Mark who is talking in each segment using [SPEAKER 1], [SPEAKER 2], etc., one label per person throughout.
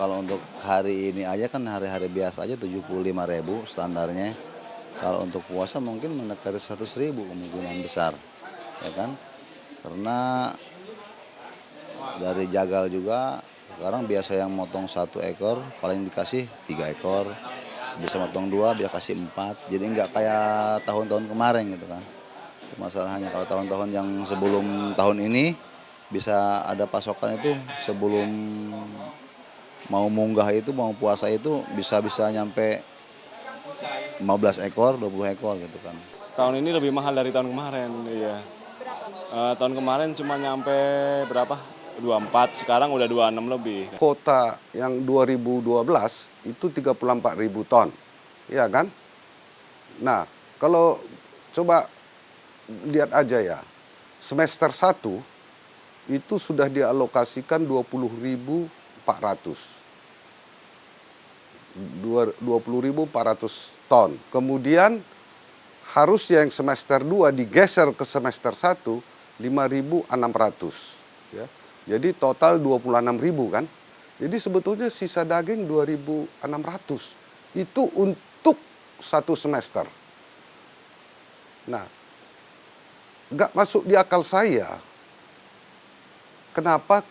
[SPEAKER 1] kalau untuk hari ini aja kan hari-hari biasa aja 75.000 standarnya. Kalau untuk puasa mungkin mendekati 100.000 kemungkinan besar, ya kan? Karena dari jagal juga sekarang biasa yang motong 1 ekor paling dikasih 3 ekor, bisa motong 2 bisa kasih 4. Jadi nggak kayak tahun-tahun kemarin gitu kan. Masalahnya kalau tahun-tahun yang sebelum tahun ini bisa ada pasokan itu sebelum mau munggah itu mau puasa itu bisa nyampe 15 ekor 20 ekor gitu kan.
[SPEAKER 2] Tahun ini lebih mahal dari tahun kemarin, iya. Tahun kemarin cuma nyampe berapa? 24, sekarang udah 26 lebih.
[SPEAKER 3] Kota yang 2012 itu 34.000 ton, ya kan? Nah, kalau coba lihat aja ya, semester 1 itu sudah dialokasikan 20.400. 20.400 ton. Kemudian harus yang semester 2 digeser ke semester 1 5.600, ya. Jadi total 26.000 kan. Jadi sebetulnya sisa daging 2.600. Itu untuk 1 semester. Nah, nggak masuk di akal saya. Kenapa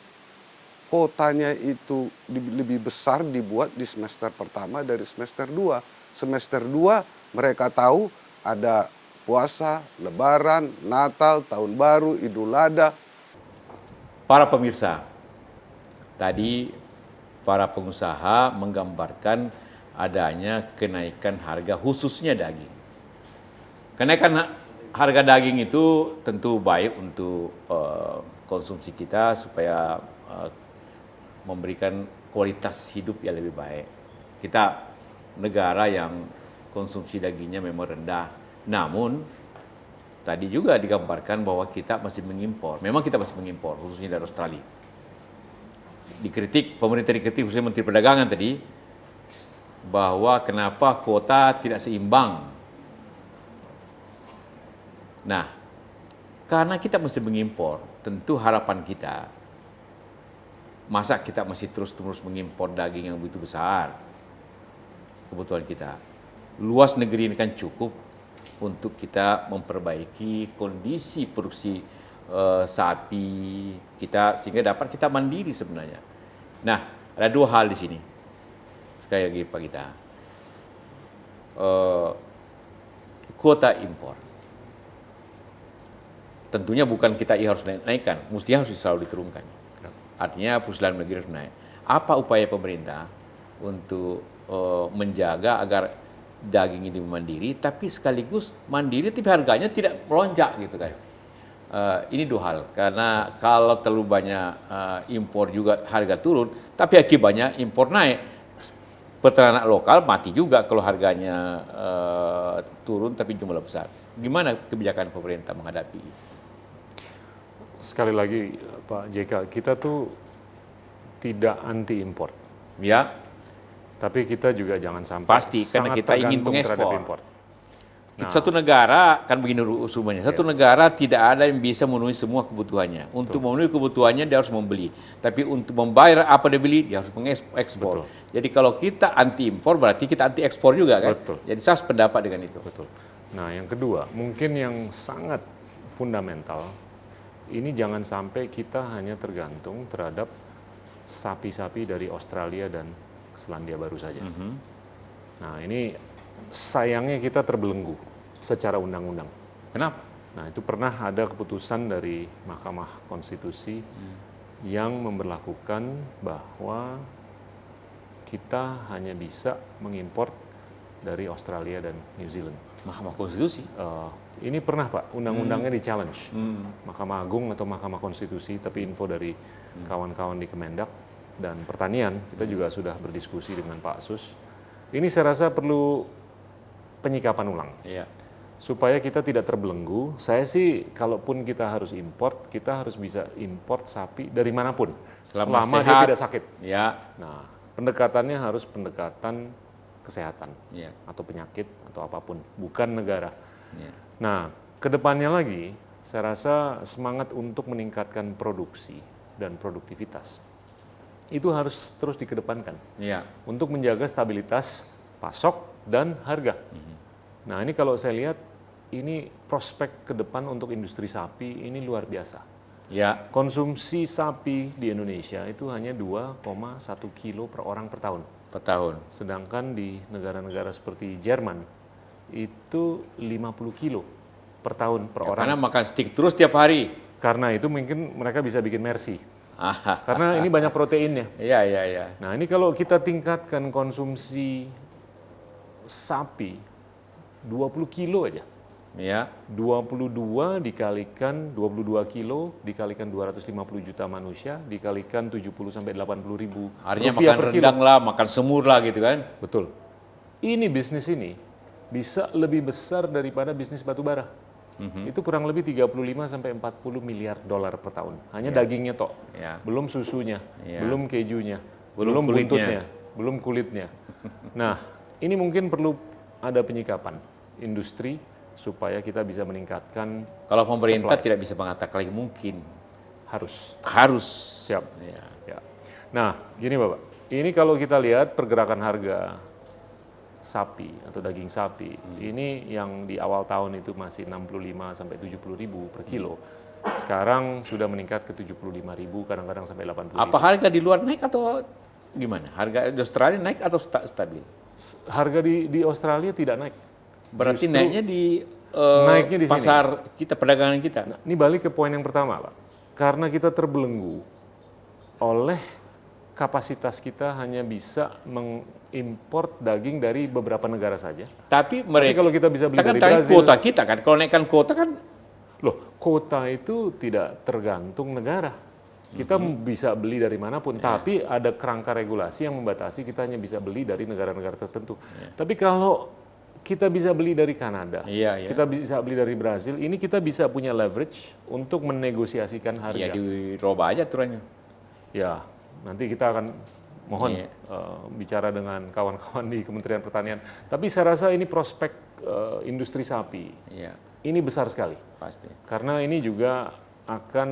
[SPEAKER 3] kotanya itu lebih besar dibuat di semester pertama dari semester 2. Semester 2 mereka tahu ada puasa, lebaran, Natal, tahun baru, Idul Adha.
[SPEAKER 4] Para pemirsa, tadi para pengusaha menggambarkan adanya kenaikan harga khususnya daging. Kenaikan harga daging itu tentu baik untuk konsumsi kita supaya memberikan kualitas hidup yang lebih baik. Kita negara yang konsumsi dagingnya memang rendah, namun tadi juga digambarkan bahwa kita masih mengimpor. Memang kita masih mengimpor, khususnya dari Australia. Dikritik, pemerintah dikritik, khususnya Menteri Perdagangan tadi, bahwa kenapa kuota tidak seimbang. Nah, karena kita masih mengimpor, tentu harapan kita, masa kita masih terus-terus mengimpor daging yang begitu besar, kebutuhan kita. Luas negeri ini kan cukup untuk kita memperbaiki kondisi produksi sapi kita sehingga dapat kita mandiri sebenarnya. Nah, ada 2 hal di sini. Sekali lagi Pak Gita, kuota impor. Tentunya bukan kita harus naikkan, mestinya harus selalu diturunkan. Artinya produksi dalam negeri harus naik. Apa upaya pemerintah untuk menjaga agar daging ini mandiri, tapi sekaligus mandiri tapi harganya tidak melonjak gitu kan. Ini 2 hal, karena kalau terlalu banyak impor juga harga turun, tapi akibatnya impor naik. Peternak lokal mati juga kalau harganya turun tapi jumlah besar. Gimana kebijakan pemerintah menghadapi?
[SPEAKER 5] Sekali lagi Pak JK, kita tuh tidak anti impor.
[SPEAKER 4] Ya,
[SPEAKER 5] Tapi kita juga jangan sampai
[SPEAKER 4] pasti karena kita ingin mengekspor. Satu negara kan begini usulnya. Satu negara tidak ada yang bisa memenuhi semua kebutuhannya. Untuk memenuhi kebutuhannya dia harus membeli. Tapi untuk membayar apa dia beli dia harus mengekspor. Jadi kalau kita anti impor berarti kita anti ekspor juga kan. Jadi saya sependapat dengan itu.
[SPEAKER 5] Nah yang kedua mungkin yang sangat fundamental ini jangan sampai kita hanya tergantung terhadap sapi-sapi dari Australia dan Selandia Baru saja. Nah ini sayangnya kita terbelenggu secara undang-undang.
[SPEAKER 4] Kenapa?
[SPEAKER 5] Nah itu pernah ada keputusan dari Mahkamah Konstitusi yang memberlakukan bahwa kita hanya bisa mengimpor dari Australia dan New Zealand.
[SPEAKER 4] Mahkamah Konstitusi?
[SPEAKER 5] Ini pernah Pak, undang-undangnya di-challenge. Mahkamah Agung atau Mahkamah Konstitusi, tapi info dari kawan-kawan di Kemendak dan Pertanian, kita juga sudah berdiskusi dengan Pak Sus. Ini saya rasa perlu penyikapan ulang.
[SPEAKER 4] Iya.
[SPEAKER 5] Supaya kita tidak terbelenggu, saya sih kalaupun kita harus import, kita harus bisa import sapi dari manapun. Selama dia tidak sakit.
[SPEAKER 4] Ya.
[SPEAKER 5] Nah, pendekatannya harus pendekatan kesehatan.
[SPEAKER 4] Ya.
[SPEAKER 5] Atau penyakit, atau apapun. Bukan negara.
[SPEAKER 4] Ya.
[SPEAKER 5] Nah, kedepannya lagi, saya rasa semangat untuk meningkatkan produksi dan produktivitas. itu harus terus dikedepankan
[SPEAKER 4] Iya.
[SPEAKER 5] untuk menjaga stabilitas pasok dan harga. Nah ini kalau saya lihat, ini prospek ke depan untuk industri sapi ini luar biasa.
[SPEAKER 4] Ya.
[SPEAKER 5] Konsumsi sapi di Indonesia itu hanya 2,1 kilo per orang per tahun.
[SPEAKER 4] Per tahun.
[SPEAKER 5] Sedangkan di negara-negara seperti Jerman itu 50 kilo per tahun per orang.
[SPEAKER 4] Karena makan steak terus tiap hari.
[SPEAKER 5] Karena itu mungkin mereka bisa bikin Mercy.
[SPEAKER 4] Ah,
[SPEAKER 5] Karena ini banyak proteinnya.
[SPEAKER 4] iya, iya, iya.
[SPEAKER 5] Nah ini kalau kita tingkatkan konsumsi sapi 20 kilo aja.
[SPEAKER 4] Ya.
[SPEAKER 5] 22 dikalikan 22 kilo dikalikan 250 juta manusia dikalikan 70 sampai 80 ribu
[SPEAKER 4] Artinya
[SPEAKER 5] rupiah
[SPEAKER 4] makan
[SPEAKER 5] per kilo.
[SPEAKER 4] rendang lah, makan semur lah gitu kan.
[SPEAKER 5] Betul. Ini bisnis ini bisa lebih besar daripada bisnis batu bara. Itu kurang lebih 35 sampai 40 miliar dolar per tahun. Hanya dagingnya tok.
[SPEAKER 4] Ya.
[SPEAKER 5] Belum susunya,
[SPEAKER 4] Ya.
[SPEAKER 5] belum kejunya,
[SPEAKER 4] Belum kulitnya.
[SPEAKER 5] buntutnya, belum kulitnya. Nah, ini mungkin perlu ada penyikapan industri supaya kita bisa meningkatkan
[SPEAKER 4] Kalau pemerintah
[SPEAKER 5] supply.
[SPEAKER 4] tidak bisa mengatakan lagi mungkin.
[SPEAKER 5] Harus.
[SPEAKER 4] Harus.
[SPEAKER 5] Siap.
[SPEAKER 4] Ya.
[SPEAKER 5] Ya. Nah, gini Bapak. Ini kalau kita lihat pergerakan harga sapi atau daging sapi, ini yang di awal tahun itu masih 65 sampai 70 ribu per kilo. Sekarang sudah meningkat ke 75 ribu, kadang-kadang sampai 80
[SPEAKER 4] Apa
[SPEAKER 5] ribu.
[SPEAKER 4] harga di luar naik atau gimana? Harga di Australia naik atau stabil?
[SPEAKER 5] Harga di Australia tidak naik.
[SPEAKER 4] Berarti
[SPEAKER 5] Justru
[SPEAKER 4] naiknya di
[SPEAKER 5] naiknya di sini.
[SPEAKER 4] pasar kita, perdagangan kita.
[SPEAKER 5] Nah, ini balik ke poin yang pertama, Pak. Karena kita terbelenggu oleh kapasitas kita hanya bisa mengimport daging dari beberapa negara saja.
[SPEAKER 4] Tapi mereka
[SPEAKER 5] kalau kita bisa beli
[SPEAKER 4] kan
[SPEAKER 5] dari
[SPEAKER 4] tarik
[SPEAKER 5] Brazil-
[SPEAKER 4] kuota kita kan. Kalau naikkan kuota kan
[SPEAKER 5] Loh, kota itu tidak tergantung negara. Kita bisa beli dari manapun, tapi ada kerangka regulasi yang membatasi kita hanya bisa beli dari negara-negara tertentu. Tapi kalau kita bisa beli dari Kanada,
[SPEAKER 4] Iya, iya.
[SPEAKER 5] kita bisa beli dari Brazil, ini kita bisa punya leverage untuk menegosiasikan harga.
[SPEAKER 4] ya dirubah aja aturannya.
[SPEAKER 5] Ya, nanti kita akan mohon
[SPEAKER 4] Iya.
[SPEAKER 5] bicara dengan kawan-kawan di Kementerian Pertanian. Tapi saya rasa ini prospek industri sapi.
[SPEAKER 4] Iya,
[SPEAKER 5] Ini besar sekali.
[SPEAKER 4] pasti.
[SPEAKER 5] Karena ini juga akan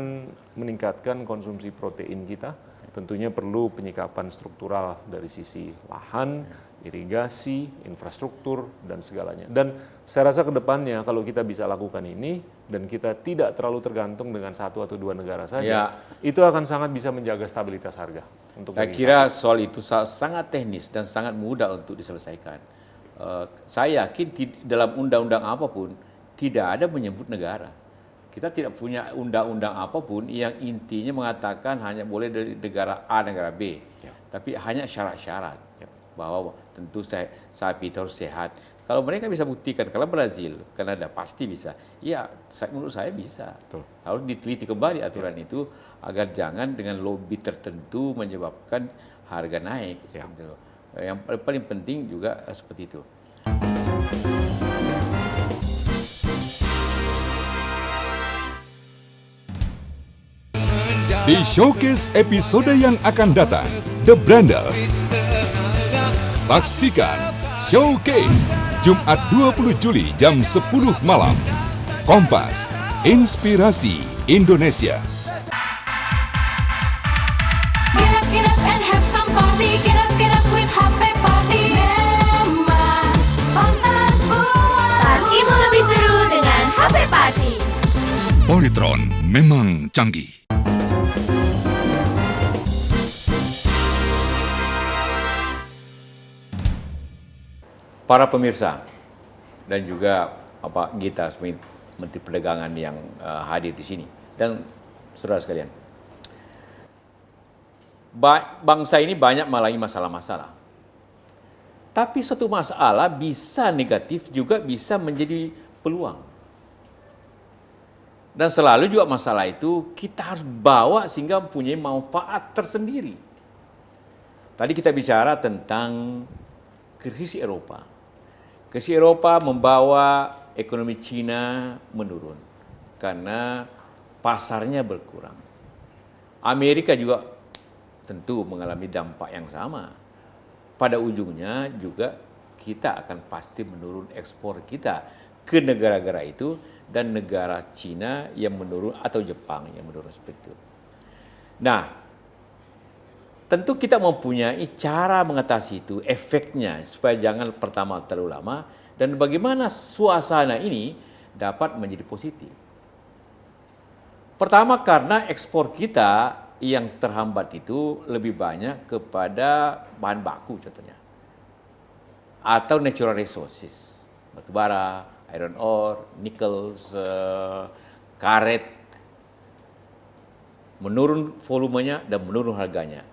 [SPEAKER 5] meningkatkan konsumsi protein kita. Tentunya perlu penyikapan struktural dari sisi lahan, irigasi, infrastruktur, dan segalanya. Dan saya rasa ke depannya kalau kita bisa lakukan ini, dan kita tidak terlalu tergantung dengan satu atau dua negara saja,
[SPEAKER 4] Ya.
[SPEAKER 5] itu akan sangat bisa menjaga stabilitas harga. Untuk
[SPEAKER 4] Saya
[SPEAKER 5] daging
[SPEAKER 4] kira soal itu sangat teknis dan sangat mudah untuk diselesaikan. Saya yakin dalam undang-undang apapun tidak ada menyebut negara. Kita tidak punya undang-undang apapun yang intinya mengatakan hanya boleh dari negara A, negara B.
[SPEAKER 5] Ya.
[SPEAKER 4] Tapi hanya syarat-syarat bahwa tentu sapi itu harus sehat. Kalau mereka bisa buktikan, kalau Brazil, Kanada pasti bisa. Ya, menurut saya bisa.
[SPEAKER 5] Betul.
[SPEAKER 4] Harus diteliti kembali aturan itu agar jangan dengan lobby tertentu menyebabkan harga naik.
[SPEAKER 5] Ya.
[SPEAKER 4] Seperti itu. Yang paling penting juga seperti itu.
[SPEAKER 6] Di showcase episode yang akan datang, The Branders. Saksikan Showcase Jumat 20 Juli jam 10 malam. Kompas, Inspirasi Indonesia.
[SPEAKER 7] Get up and have some party. Get up with happy party. Memang pantas buat
[SPEAKER 8] Partimu lebih seru dengan HP Party.
[SPEAKER 6] Polytron memang canggih.
[SPEAKER 4] Para pemirsa dan juga Gita Smith, Menteri Perdagangan yang hadir di sini, dan saudara sekalian, bangsa ini banyak mengalami masalah-masalah. Tapi satu masalah bisa negatif juga bisa menjadi peluang. Dan selalu juga masalah itu kita harus bawa sehingga mempunyai manfaat tersendiri. Tadi kita bicara tentang krisis Eropa. Krisis Eropa membawa ekonomi Cina menurun karena pasarnya berkurang. Amerika juga tentu mengalami dampak yang sama. Pada ujungnya juga kita akan pasti menurun ekspor kita ke negara-negara itu dan negara Cina yang menurun atau Jepang yang menurun seperti itu. Nah, tentu kita mempunyai cara mengatasi itu, efeknya, supaya jangan pertama terlalu lama, dan bagaimana suasana ini dapat menjadi positif. Pertama, karena ekspor kita yang terhambat itu lebih banyak kepada bahan baku contohnya, atau natural resources, batu bara, iron ore, nikel, karet, menurun volumenya dan menurun harganya.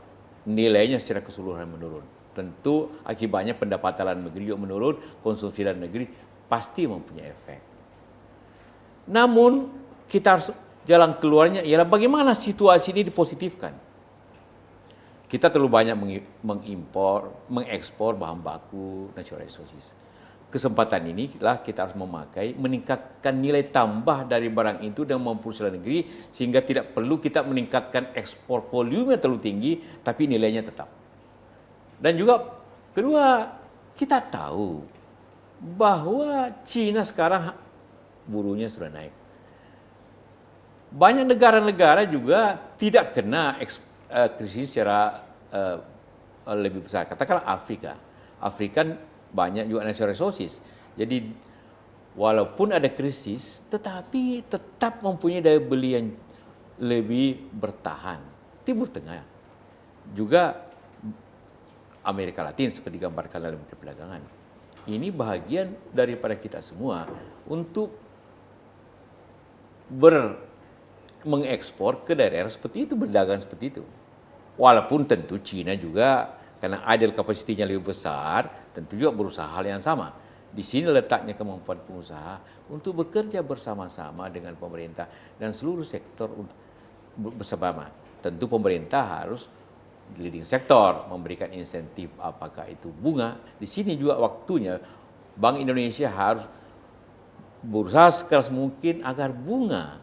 [SPEAKER 4] Nilainya secara keseluruhan menurun. Tentu akibatnya pendapatan dalam negeri juga menurun, konsumsi dalam negeri pasti mempunyai efek. Namun kita harus jalan keluarnya ialah bagaimana situasi ini dipositifkan. Kita terlalu banyak mengekspor bahan baku, natural resources. Kesempatan ini kita harus memakai, meningkatkan nilai tambah dari barang itu dan memproduksi dalam negeri, sehingga tidak perlu kita meningkatkan ekspor volume yang terlalu tinggi, tapi nilainya tetap. Dan juga kedua, kita tahu bahwa Cina sekarang burunya sudah naik. Banyak negara-negara juga tidak kena krisis secara lebih besar. Katakanlah Afrika. Afrika banyak juga natural resources. Jadi walaupun ada krisis, tetapi tetap mempunyai daya beli yang lebih bertahan. Timur Tengah juga Amerika Latin seperti digambarkan dalam Menteri Perdagangan. Ini bahagian daripada kita semua untuk mengekspor ke daerah seperti itu, berdagang seperti itu. Walaupun tentu Cina juga karena idle kapasitinya lebih besar, tentu juga berusaha hal yang sama. Di sini letaknya kemampuan pengusaha untuk bekerja bersama-sama dengan pemerintah dan seluruh sektor bersama. Tentu pemerintah harus leading sektor, memberikan insentif apakah itu bunga. Di sini juga waktunya Bank Indonesia harus berusaha sekeras mungkin agar bunga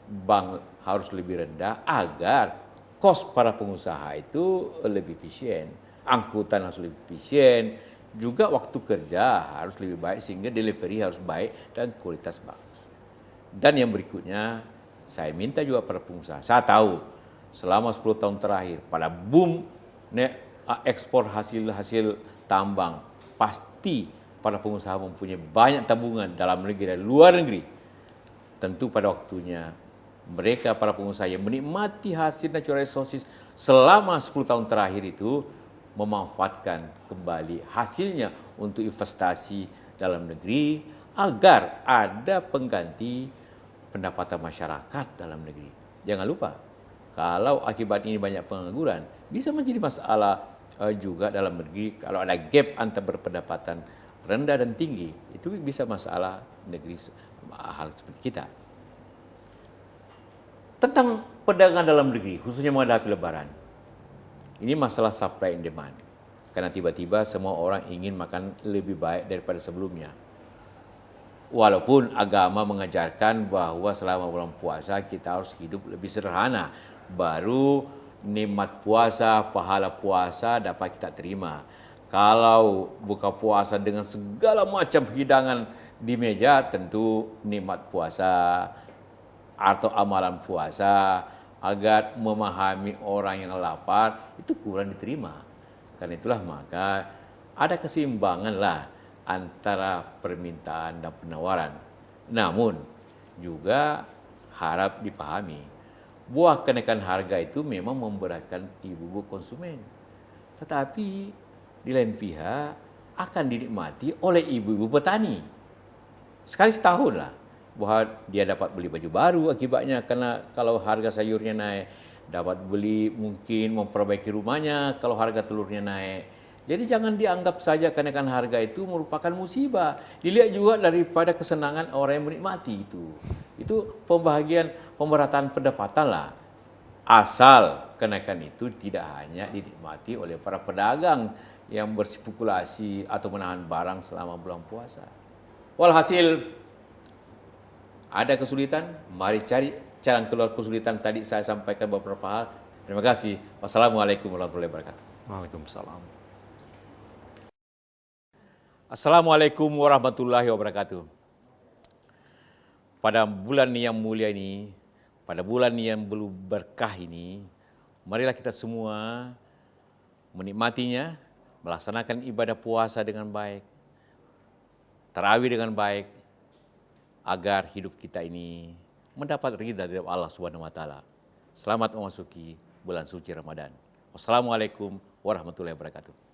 [SPEAKER 4] bank harus lebih rendah agar kos para pengusaha itu lebih efisien, angkutan harus lebih efisien, juga waktu kerja harus lebih baik sehingga delivery harus baik dan kualitas bagus. Dan yang berikutnya, saya minta juga para pengusaha, saya tahu selama 10 tahun terakhir pada boom ekspor hasil tambang, pasti para pengusaha mempunyai banyak tabungan dalam negeri dan luar negeri. Tentu pada waktunya mereka para pengusaha yang menikmati hasil natural resources selama 10 tahun terakhir itu memanfaatkan kembali hasilnya untuk investasi dalam negeri agar ada pengganti pendapatan masyarakat dalam negeri. Jangan lupa, kalau akibat ini banyak pengangguran, bisa menjadi masalah juga dalam negeri. Kalau ada gap antara berpendapatan rendah dan tinggi, itu bisa masalah negeri hal seperti kita. Tentang perdagangan dalam negeri, khususnya menghadapi lebaran. Ini masalah supply and demand. Karena tiba-tiba semua orang ingin makan lebih baik daripada sebelumnya. Walaupun agama mengajarkan bahwa selama bulan puasa kita harus hidup lebih sederhana. Baru nikmat puasa, pahala puasa dapat kita terima. Kalau buka puasa dengan segala macam hidangan di meja, tentu nikmat puasa atau amalan puasa agar memahami orang yang lapar itu kurang diterima. Karena itulah maka ada keseimbanganlah antara permintaan dan penawaran. Namun juga harap dipahami bahwa kenaikan harga itu memang memberatkan ibu-ibu konsumen. Tetapi di lain pihak akan dinikmati oleh ibu-ibu petani. Sekali setahun lah bahwa dia dapat beli baju baru akibatnya karena kalau harga sayurnya naik, dapat beli mungkin memperbaiki rumahnya kalau harga telurnya naik. Jadi jangan dianggap saja kenaikan harga itu merupakan musibah. Dilihat juga daripada kesenangan orang yang menikmati itu. Itu pemerataan pendapatan lah. Asal kenaikan itu tidak hanya dinikmati oleh para pedagang yang berspekulasi atau menahan barang selama bulan puasa. Walhasil ada kesulitan, mari cari jalan keluar kesulitan. Tadi saya sampaikan beberapa hal. Terima kasih. Wassalamualaikum warahmatullahi wabarakatuh.
[SPEAKER 5] Waalaikumsalam.
[SPEAKER 4] Assalamualaikum warahmatullahi wabarakatuh. Pada bulan yang mulia ini, pada bulan yang belum berkah ini, marilah kita semua menikmatinya, melaksanakan ibadah puasa dengan baik, tarawih dengan baik, agar hidup kita ini mendapat ridha dari Allah Subhanahu wa taala. Selamat memasuki bulan suci Ramadan. Wassalamualaikum warahmatullahi wabarakatuh.